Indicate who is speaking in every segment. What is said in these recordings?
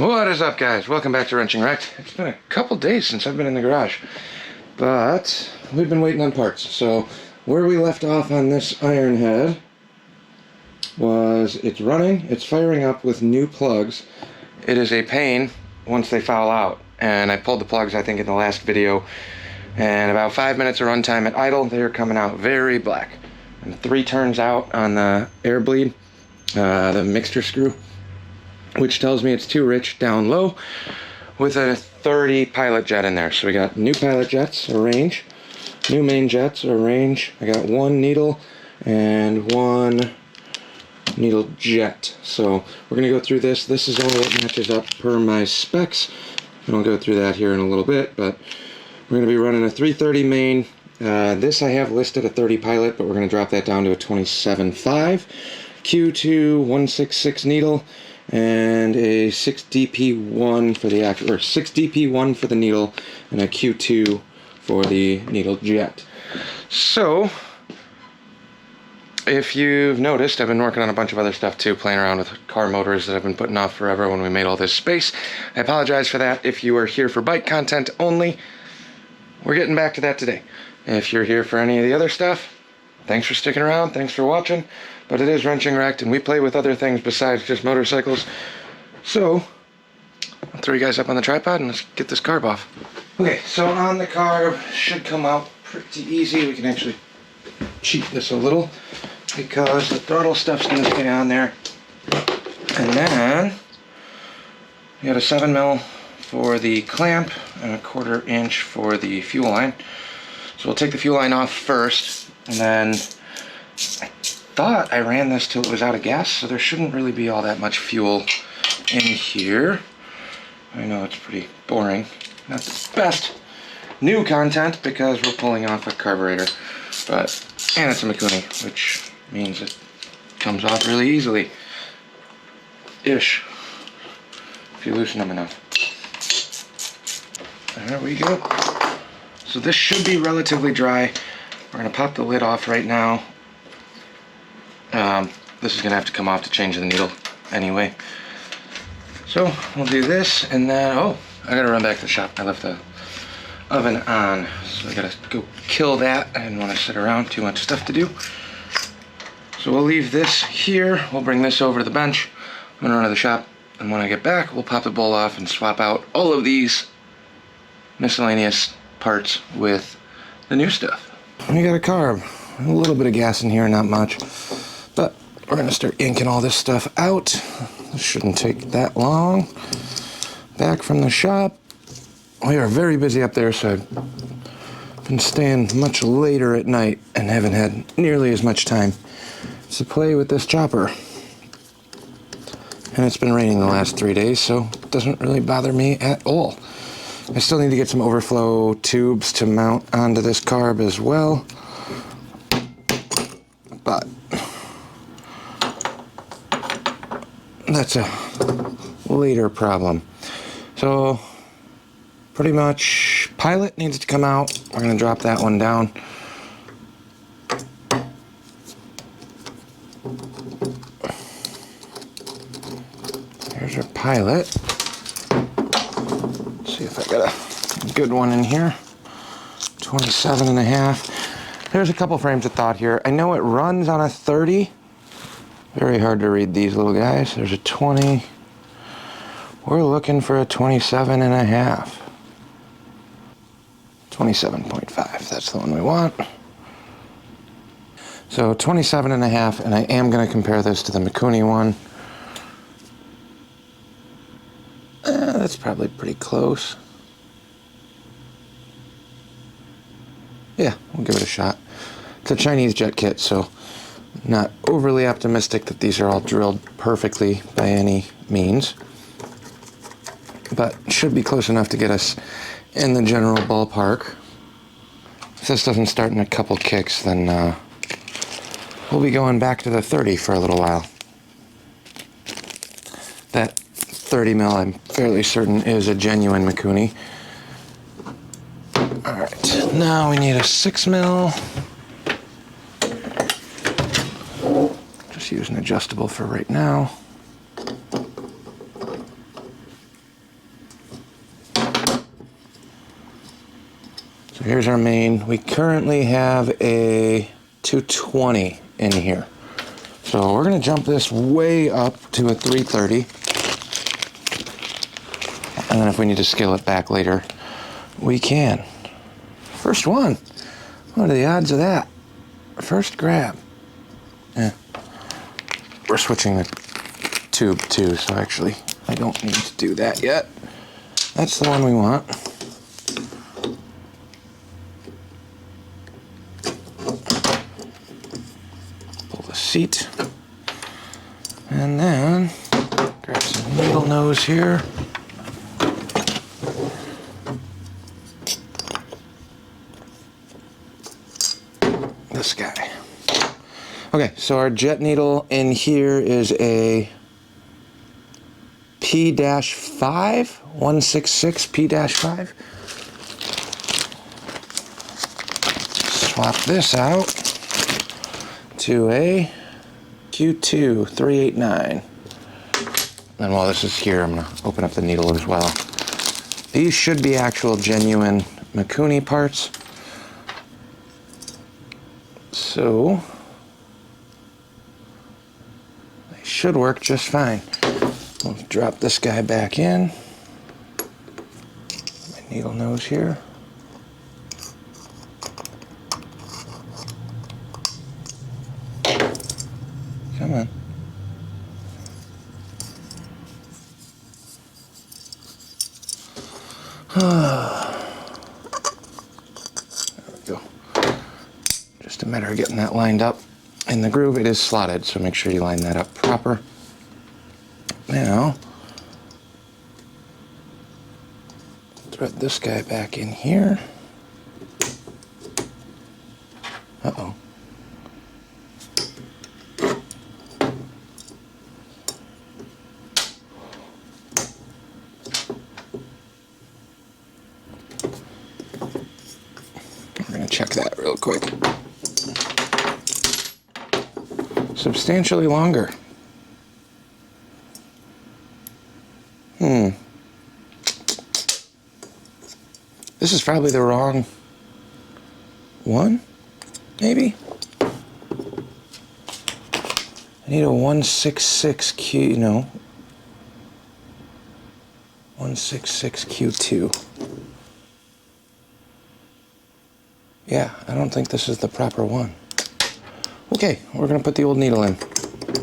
Speaker 1: What is up, guys? Welcome back to Wrenching Wrecked. It's been a couple days since I've been in the garage, but we've been waiting on parts. So where we left off on this ironhead was it's running, it's firing up with new plugs. It is a pain once they foul out, and I pulled the plugs I think in the last video, and about 5 minutes of runtime at idle, they're coming out very black. And 3 turns out on the air bleed, the mixture screw, which tells me it's too rich down low with a 30 pilot jet in there. So we got new pilot jets, a range, new main jets, a range. I got 1 needle and 1 needle jet. So we're gonna go through this. This is all that matches up per my specs. And I'll go through that here in a little bit, but we're gonna be running a 330 main. This I have listed a 30 pilot, but we're gonna drop that down to a 27.5. Q2 166 needle, and a 6DP1 for the actual, or 6DP1 for the needle, and a Q2 for the needle jet. So, if you've noticed, I've been working on a bunch of other stuff too, playing around with car motors that I've been putting off forever when we made all this space. I apologize for that. If you are here for bike content only, we're getting back to that today. If you're here for any of the other stuff, thanks for sticking around, thanks for watching. But it is Wrenching Wrecked, and we play with other things besides just motorcycles. So, I'll throw you guys up on the tripod and let's get this carb off. Okay, so on the carb, should come out pretty easy. We can actually cheat this a little because the throttle stuff's gonna stay on there. And then, we got a 7mm for the clamp and a 1/4 inch for the fuel line. So we'll take the fuel line off first, and then I thought I ran this till it was out of gas, so there shouldn't really be all that much fuel in here. I know it's pretty boring. Not the best new content because we're pulling off a carburetor, but, and it's a Mikuni, which means it comes off really easily. Ish. If you loosen them enough. There we go. So this should be relatively dry. We're gonna pop the lid off right now. This is gonna have to come off to change the needle anyway. So we'll do this, and then, oh, I gotta run back to the shop. I left the oven on, so I gotta go kill that. I didn't want to sit around, too much stuff to do. So we'll leave this here. We'll bring this over to the bench. I'm gonna run to the shop, and when I get back, we'll pop the bowl off and swap out all of these miscellaneous parts with the new stuff. We got a carb, a little bit of gas in here, not much, but we're gonna start yanking all this stuff out. This shouldn't take that long. Back from the shop. We are very busy up there, so I've been staying much later at night and haven't had nearly as much time to play with this chopper. And it's been raining the last 3 days, so it doesn't really bother me at all. I still need to get some overflow tubes to mount onto this carb as well, but that's a later problem. So pretty much pilot needs to come out. We're going to drop that one down. Here's our pilot. See if I got a good one in here. 27.5. There's a couple frames of thought here. I know it runs on a 30. Very hard to read these little guys. There's a 20. We're looking for a 27.5. 27.5. That's the one we want. So 27.5, and I am going to compare this to the Mikuni one. That's probably pretty close. Yeah, we'll give it a shot. It's a Chinese jet kit, so not overly optimistic that these are all drilled perfectly by any means, but should be close enough to get us in the general ballpark. If this doesn't start in a couple kicks, then we'll be going back to the 30 for a little while. That 30mm, I'm fairly certain, is a genuine Mikuni. Alright, now we need a 6mm. Just use an adjustable for right now. So here's our main. We currently have a 220 in here. So we're going to jump this way up to a 330. And then if we need to scale it back later, we can. First one. What are the odds of that? First grab. Yeah. We're switching the tube too, so actually I don't need to do that yet. That's the one we want. Pull the seat. And then grab some needle nose here. This guy. Okay, so our jet needle in here is a P-5, 166 P-5. Swap this out to a Q2 389. And while this is here, I'm going to open up the needle as well. These should be actual genuine Mikuni parts. So they should work just fine. We'll drop this guy back in. My needle nose here. Come on. There we go. Just a matter of getting that lined up in the groove. It is slotted, so make sure you line that up proper. Now, thread this guy back in here. Uh-oh. We're going to check that real quick. Substantially longer. This is probably the wrong one, maybe? I need a 166 Q, no. 166 Q2. Yeah, I don't think this is the proper one. Okay, we're gonna put the old needle in.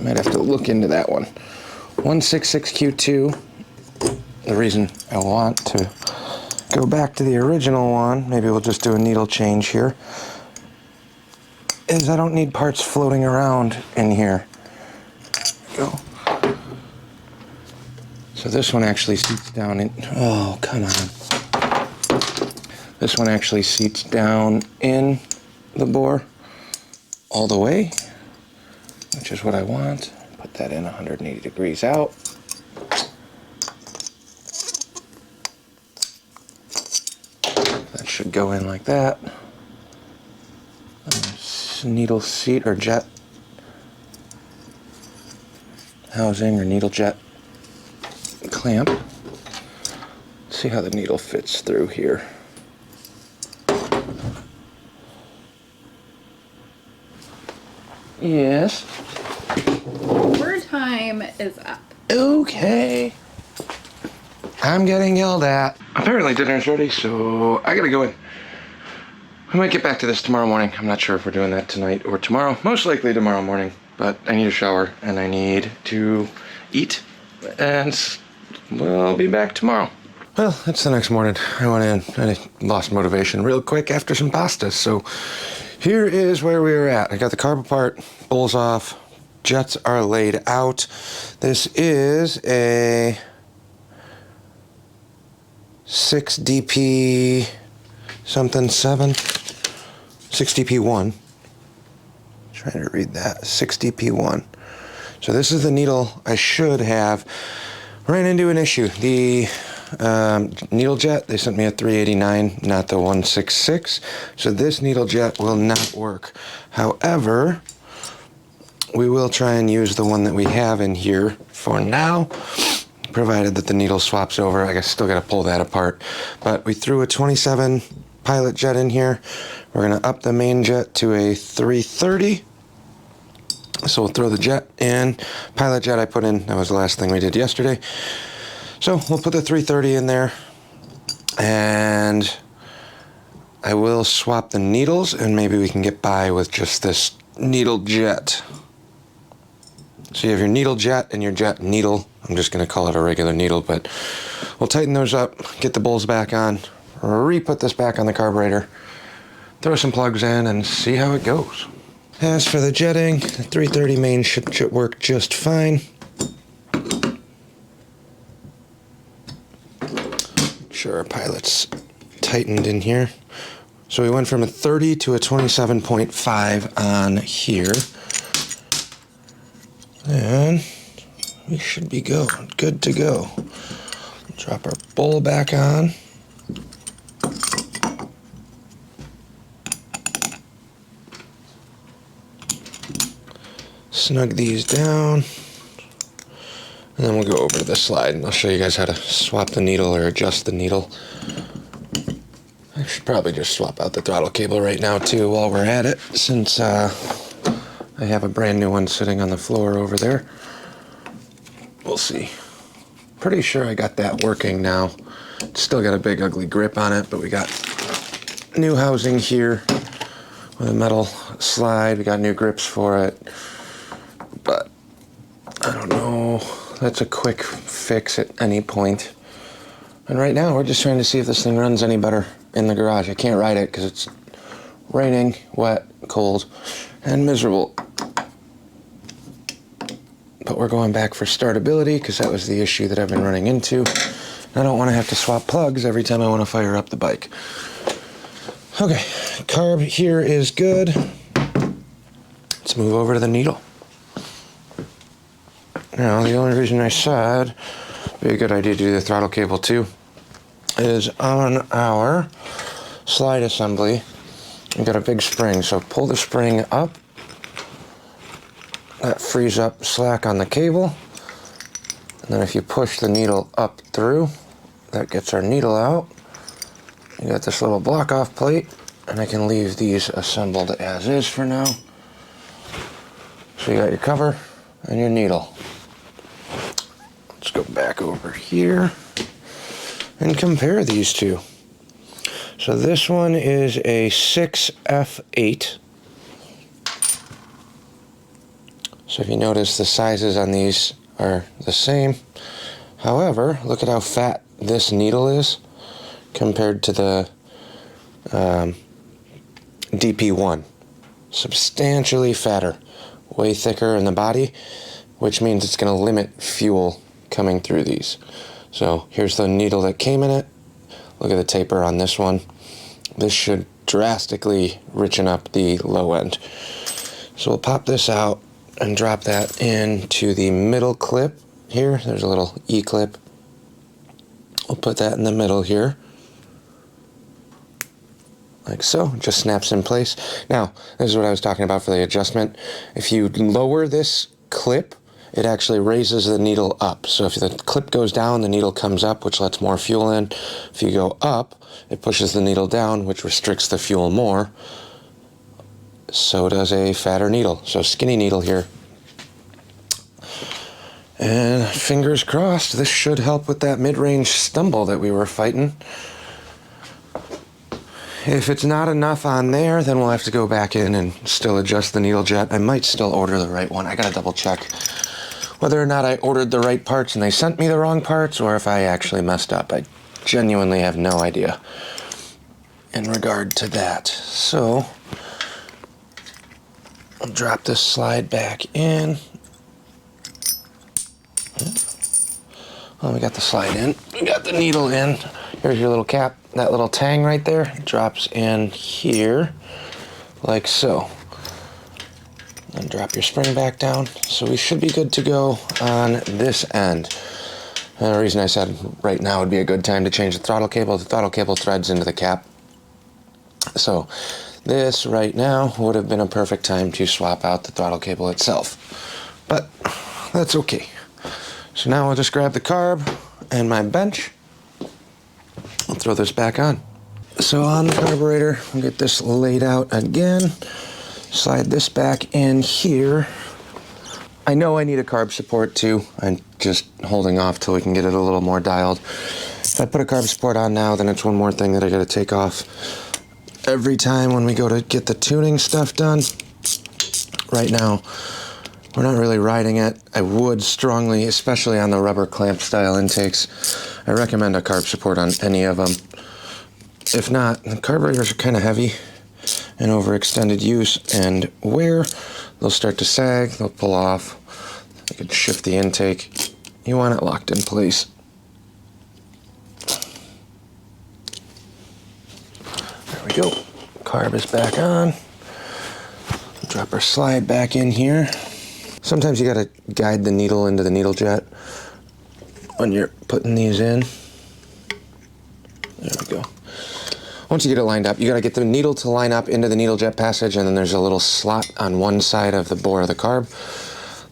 Speaker 1: Might have to look into that one. 166 Q2. The reason I want to go back to the original one, maybe we'll just do a needle change here, is I don't need parts floating around in here. Go. So this one actually seats down in, oh, come on. This one actually seats down in the bore all the way, which is what I want. Put that in 180 degrees out. That should go in like that. Needle seat or jet housing or needle jet clamp. See how the needle fits through here. Yes.
Speaker 2: Your time is up.
Speaker 1: Okay. I'm getting yelled at. Apparently dinner's ready, so I gotta go in. I might get back to this tomorrow morning. I'm not sure if we're doing that tonight or tomorrow. Most likely tomorrow morning, but I need a shower and I need to eat, and we'll be back tomorrow. Well, it's the next morning. I went in and I lost motivation real quick after some pastas, so here is where we were at. I got the carb apart, bowls off, jets are laid out. This is a 6DP something 7, 6DP1. Trying to read that, 6DP1. So this is the needle I should have. Ran into an issue. The needle jet, they sent me a 389, not the 166. So this needle jet will not work. However, we will try and use the one that we have in here for now, provided that the needle swaps over. I guess still got to pull that apart. But we threw a 27 pilot jet in here. We're going to up the main jet to a 330. So we'll throw the jet in. Pilot jet I put in, that was the last thing we did yesterday. So we'll put the 330 in there. And I will swap the needles, and maybe we can get by with just this needle jet. So you have your needle jet and your jet needle. I'm just going to call it a regular needle, but we'll tighten those up, get the bowls back on, re-put this back on the carburetor, throw some plugs in, and see how it goes. As for the jetting, the 330 main should work just fine. Sure, our pilot's tightened in here. So we went from a 30 to a 27.5 on here. And we should be good to go. Drop our bowl back on. Snug these down. And then we'll go over to the slide and I'll show you guys how to swap the needle or adjust the needle. I should probably just swap out the throttle cable right now too while we're at it, since I have a brand new one sitting on the floor over there. We'll see. Pretty sure I got that working now. It's still got a big ugly grip on it, but we got new housing here with a metal slide. We got new grips for it. But I don't know. That's a quick fix at any point. And right now we're just trying to see if this thing runs any better in the garage. I can't ride it because it's raining, wet, cold, and miserable. But we're going back for startability because that was the issue that I've been running into. I don't want to have to swap plugs every time I want to fire up the bike. Okay, carb here is good. Let's move over to the needle. Now, the only reason I said it'd be a good idea to do the throttle cable too is on our slide assembly, we've got a big spring. So pull the spring up. That frees up slack on the cable. And then if you push the needle up through, that gets our needle out. You got this little block off plate, and I can leave these assembled as is for now. So you got your cover and your needle. Let's go back over here and compare these two. So this one is a 6F8. So if you notice, the sizes on these are the same. However, look at how fat this needle is compared to the DP1. Substantially fatter, way thicker in the body, which means it's going to limit fuel coming through these. So here's the needle that came in it. Look at the taper on this one. This should drastically richen up the low end. So we'll pop this out and drop that into the middle clip here. There's a little E-clip. We'll put that in the middle here. Like so. It just snaps in place. Now, this is what I was talking about for the adjustment. If you lower this clip, it actually raises the needle up. So if the clip goes down, the needle comes up, which lets more fuel in. If you go up, it pushes the needle down, which restricts the fuel more. So does a fatter needle. So skinny needle here. And fingers crossed, this should help with that mid-range stumble that we were fighting. If it's not enough on there, then we'll have to go back in and still adjust the needle jet. I might still order the right one. I gotta double check whether or not I ordered the right parts and they sent me the wrong parts, or if I actually messed up. I genuinely have no idea in regard to that. So I'll drop this slide back in. Well, we got the slide in. We got the needle in. Here's your little cap. That little tang right there drops in here, like so. And drop your spring back down. So we should be good to go on this end. And the reason I said right now would be a good time to change the throttle cable threads into the cap. So this right now would have been a perfect time to swap out the throttle cable itself. But that's okay. So now I'll just grab the carb and my bench. I'll throw this back on. So on the carburetor, we'll get this laid out again. Slide this back in here. I know I need a carb support too. I'm just holding off till we can get it a little more dialed. If I put a carb support on now, then it's one more thing that I gotta take off every time when we go to get the tuning stuff done. Right now, we're not really riding it. I would strongly, especially on the rubber clamp style intakes, I recommend a carb support on any of them. If not, the carburetors are kind of heavy and overextended use and wear, they'll start to sag, they'll pull off. You can shift the intake. You want it locked in place. There we go. Carb is back on. Drop our slide back in here. Sometimes you gotta guide the needle into the needle jet when you're putting these in. There we go. Once you get it lined up, you gotta get the needle to line up into the needle jet passage, and then there's a little slot on one side of the bore of the carb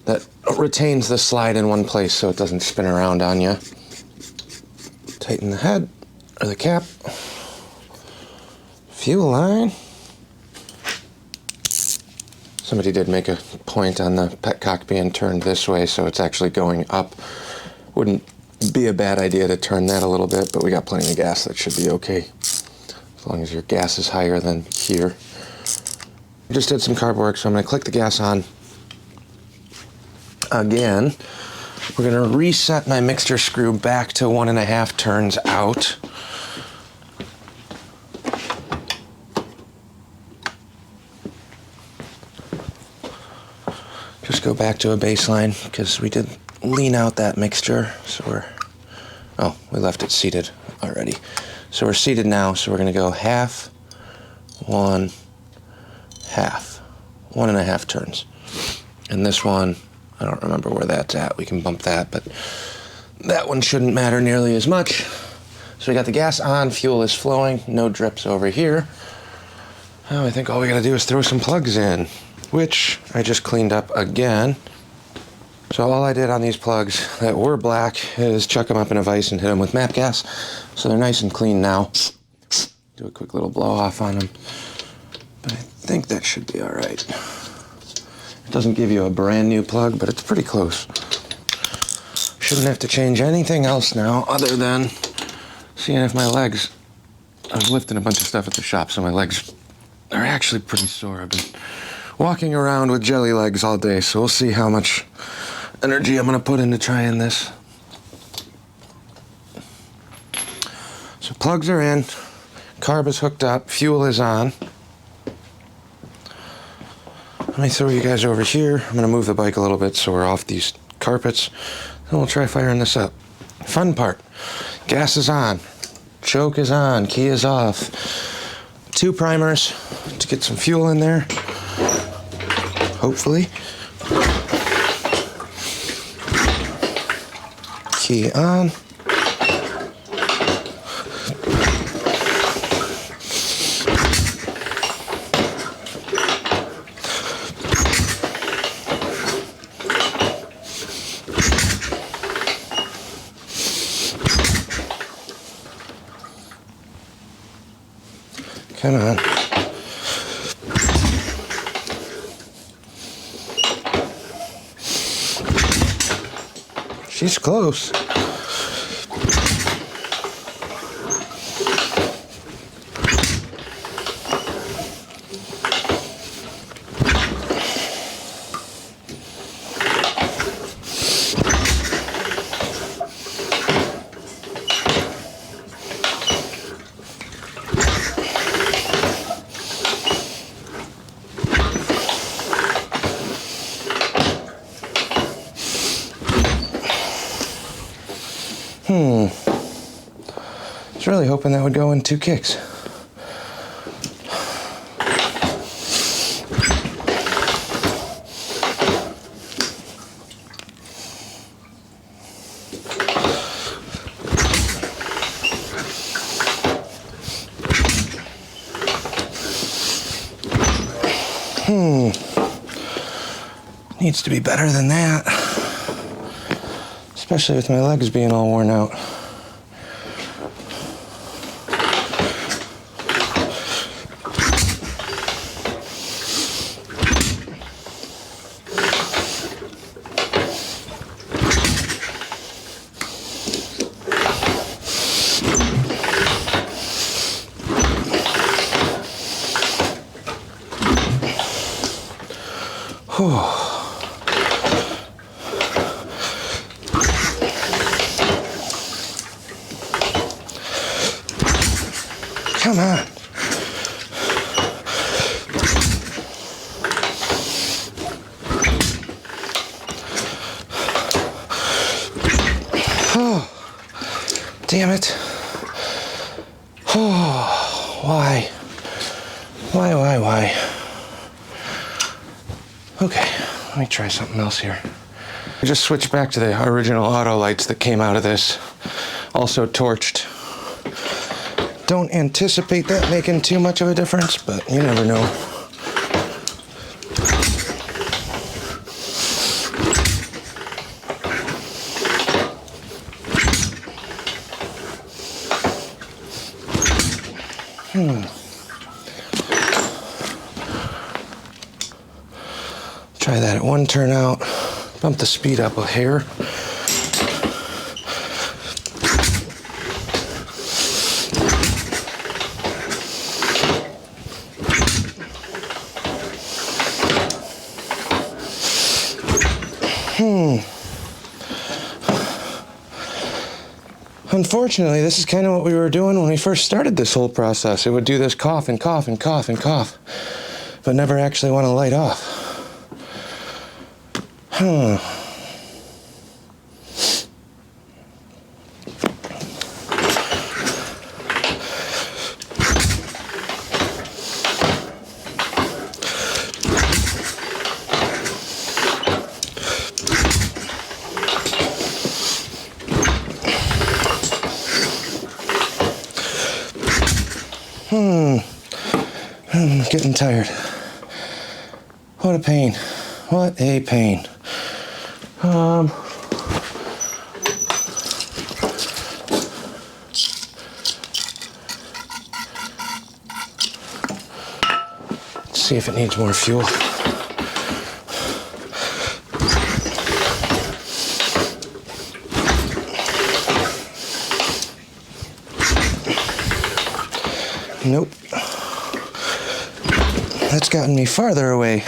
Speaker 1: that retains the slide in one place so it doesn't spin around on you. Tighten the head, or the cap. Fuel line. Somebody did make a point on the petcock being turned this way, so it's actually going up. Wouldn't be a bad idea to turn that a little bit, but we got plenty of gas, that should be okay. As long as your gas is higher than here. I just did some carb work, so I'm gonna click the gas on again. We're gonna reset my mixture screw back to 1.5 turns out. Just go back to a baseline, because we did lean out that mixture, so we left it seated already. So we're seated now, so we're gonna go half, 1, half, 1.5 turns. And this one, I don't remember where that's at. We can bump that, but that one shouldn't matter nearly as much. So we got the gas on, fuel is flowing, no drips over here. Now I think all we gotta do is throw some plugs in, which I just cleaned up again. So all I did on these plugs that were black is chuck them up in a vise and hit them with MAP gas. So they're nice and clean now. Do a quick little blow off on them. But I think that should be all right. It doesn't give you a brand new plug, but it's pretty close. Shouldn't have to change anything else now other than seeing if my legs, I was lifting a bunch of stuff at the shop, so my legs are actually pretty sore. I've been walking around with jelly legs all day, so we'll see how much energy I'm gonna put into trying this. So plugs are in, carb is hooked up, fuel is on. Let me throw you guys over here. I'm gonna move the bike a little bit so we're off these carpets, and we'll try firing this up. Fun part, gas is on, choke is on, key is off. 2 primers to get some fuel in there, hopefully. Key on. Come on. She's close. I was really hoping that would go in 2 kicks. Needs to be better than that. Especially with my legs being all worn out. Come on. Oh, damn it. Oh, why? Why? Okay, let me try something else here. I just switched back to the original auto lights that came out of this. Also torched. Don't anticipate that making too much of a difference, but you never know. Try that at one turnout. Bump the speed up a hair. Unfortunately, this is kind of what we were doing when we first started this whole process. It would do this cough and cough and cough and cough, but never actually want to light off. I'm getting tired. What a pain. What a pain. Let's see if it needs more fuel. Nope. That's gotten me farther away.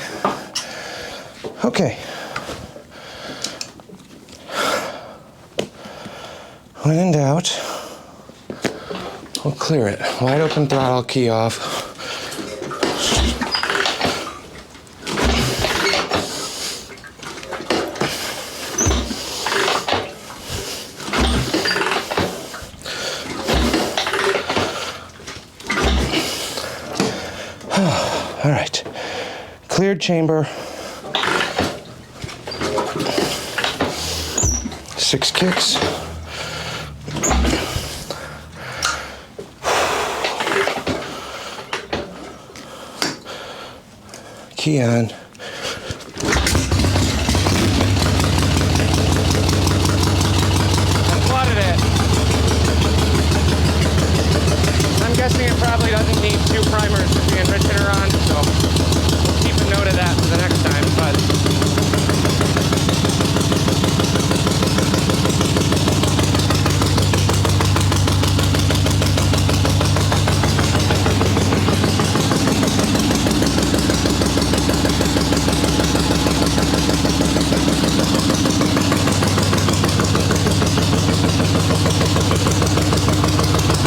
Speaker 1: Okay. When in doubt, we'll clear it. Wide open throttle, key off. All right, cleared chamber. 6 kicks. Key on.
Speaker 3: Flooded it. I'm guessing it probably doesn't need 2 primers to be enriching her on, so we'll keep a note of that for the next time, but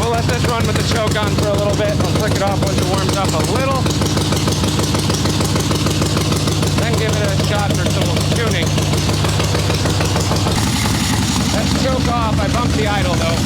Speaker 3: we'll let this run with the choke on for a little bit. I'll flick it off once it warms up a little. Then give it a shot for some tuning. Let's choke off. I bumped the idle though.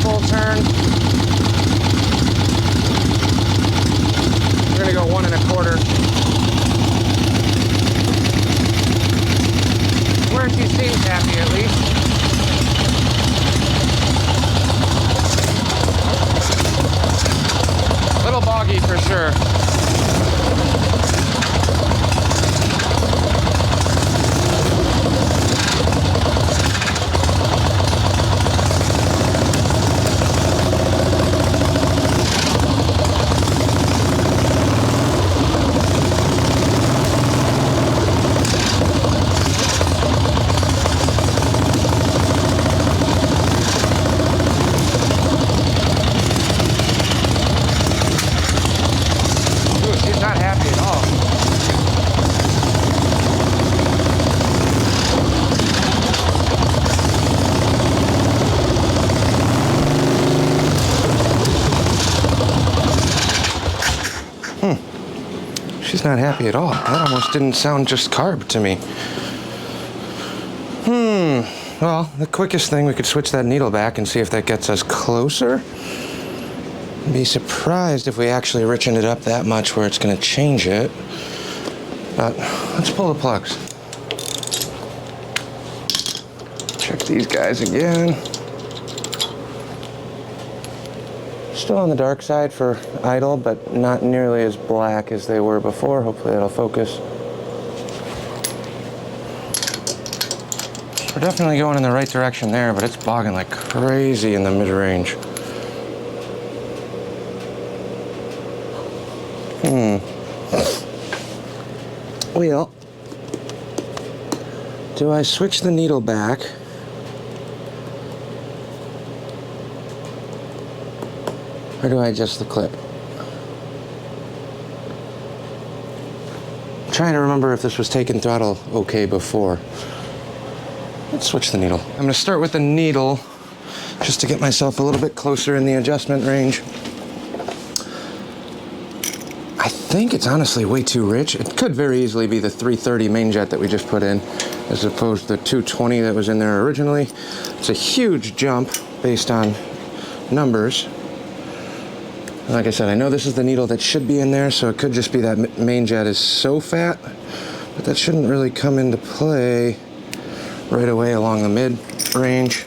Speaker 3: full turn. We're gonna go 1 1/4. Warranty seems happy at least. A little boggy for sure. She's not happy at all. That almost didn't sound just carb to me. Well, the quickest thing, we could switch that needle back and see if that gets us closer. I'd be surprised if we actually richen it up that much where it's going to change it. But let's pull the plugs. Check these guys again. Still on the dark side for idle, but not nearly as black as they were before. Hopefully that'll focus. We're definitely going in the right direction there, but it's bogging like crazy in the mid-range. Well, do I switch the needle back? Or do I adjust the clip? I'm trying to remember if this was taking throttle okay before. Let's switch the needle. I'm gonna start with the needle just to get myself a little bit closer in the adjustment range. I think it's honestly way too rich. It could very easily be the 330 main jet that we just put in as opposed to the 220 that was in there originally. It's a huge jump based on numbers. Like I said, I know this is the needle that should be in there, so it could just be that main jet is so fat, but that shouldn't really come into play right away along the mid-range.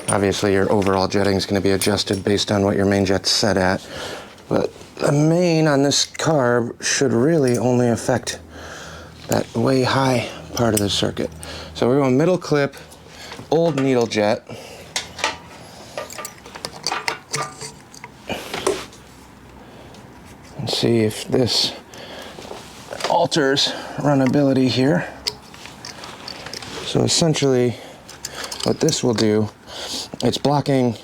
Speaker 3: Obviously, your overall jetting is going to be adjusted based on what your main jet's set at, but the main on this carb should really only affect that way high part of the circuit. So we're going middle clip, old needle jet. See if this alters runability here. So essentially what this will do, it's blocking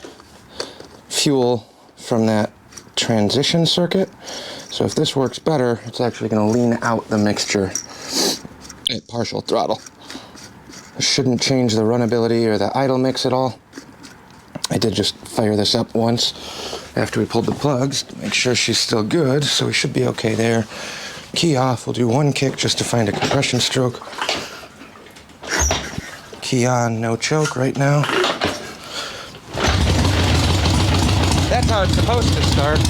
Speaker 3: fuel from that transition circuit. So if this works better, it's actually going to lean out the mixture at partial throttle. It shouldn't change the runability or the idle mix at all. I did just fire this up once after we pulled the plugs to make sure she's still good, so we should be okay there. Key off, we'll do one kick just to find a compression stroke. Key on, no choke right now. That's how it's supposed to start.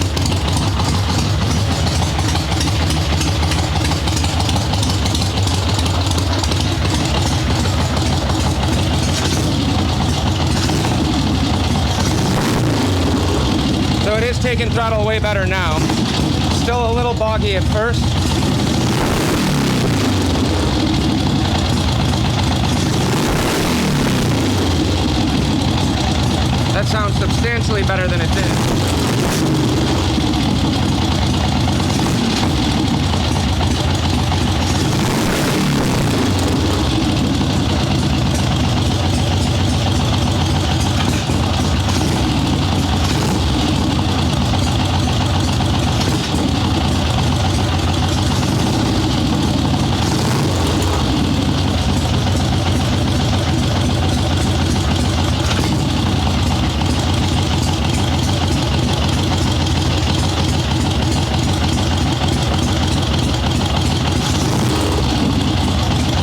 Speaker 3: So it is taking throttle way better now. Still a little boggy at first. That sounds substantially better than it did.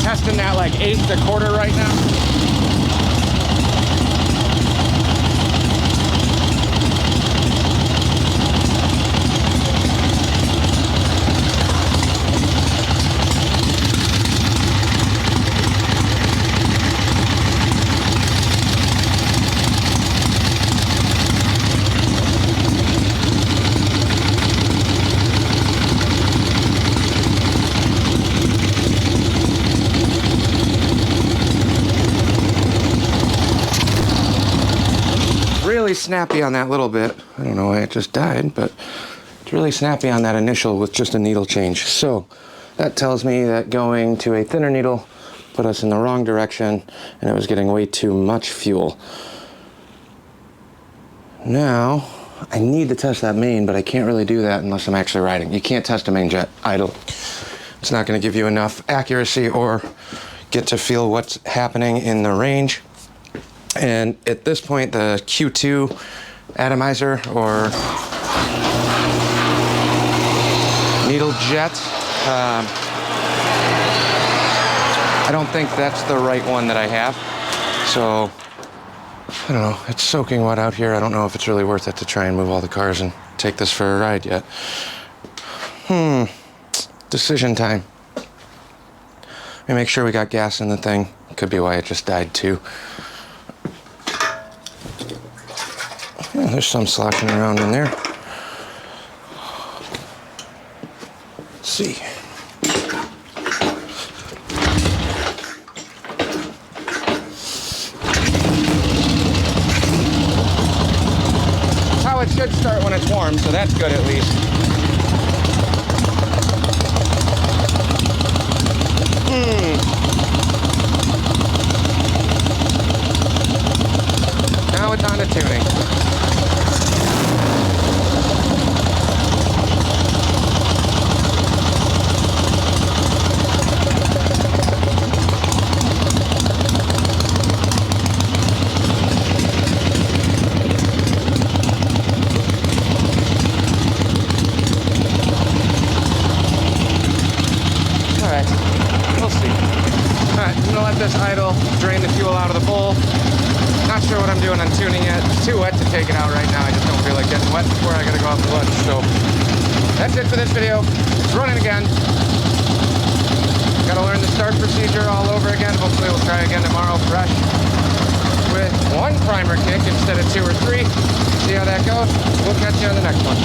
Speaker 3: Testing that like 1/8 right now. snappy on that little bit. I don't know why it just died, but it's really snappy on that initial with just a needle change. So that tells me that going to a thinner needle put us in the wrong direction, and it was getting way too much fuel. Now, I need to test that main, but I can't really do that unless I'm actually riding. You can't test a main jet idle. It's not going to give you enough accuracy or get to feel what's happening in the range. And at this point, the Q2 atomizer or needle jet, I don't think that's the right one that I have. So, I don't know, it's soaking wet out here. I don't know if it's really worth it to try and move all the cars and take this for a ride yet. Decision time. Let me make sure we got gas in the thing. Could be why it just died too. Yeah, there's some sloshing around in there. Let's see. That's how it should start when it's warm, so that's good at least. Now it's on to tuning. This idle, drain the fuel out of the bowl. Not sure what I'm doing on tuning it. It's too wet to take it out right now. I just don't feel like getting wet before I gotta go off to lunch. So that's it for this video. It's running again. Gotta learn the start procedure all over again. Hopefully we'll try again tomorrow fresh with one primer kick instead of 2 or 3. See how that goes. We'll catch you on the next one.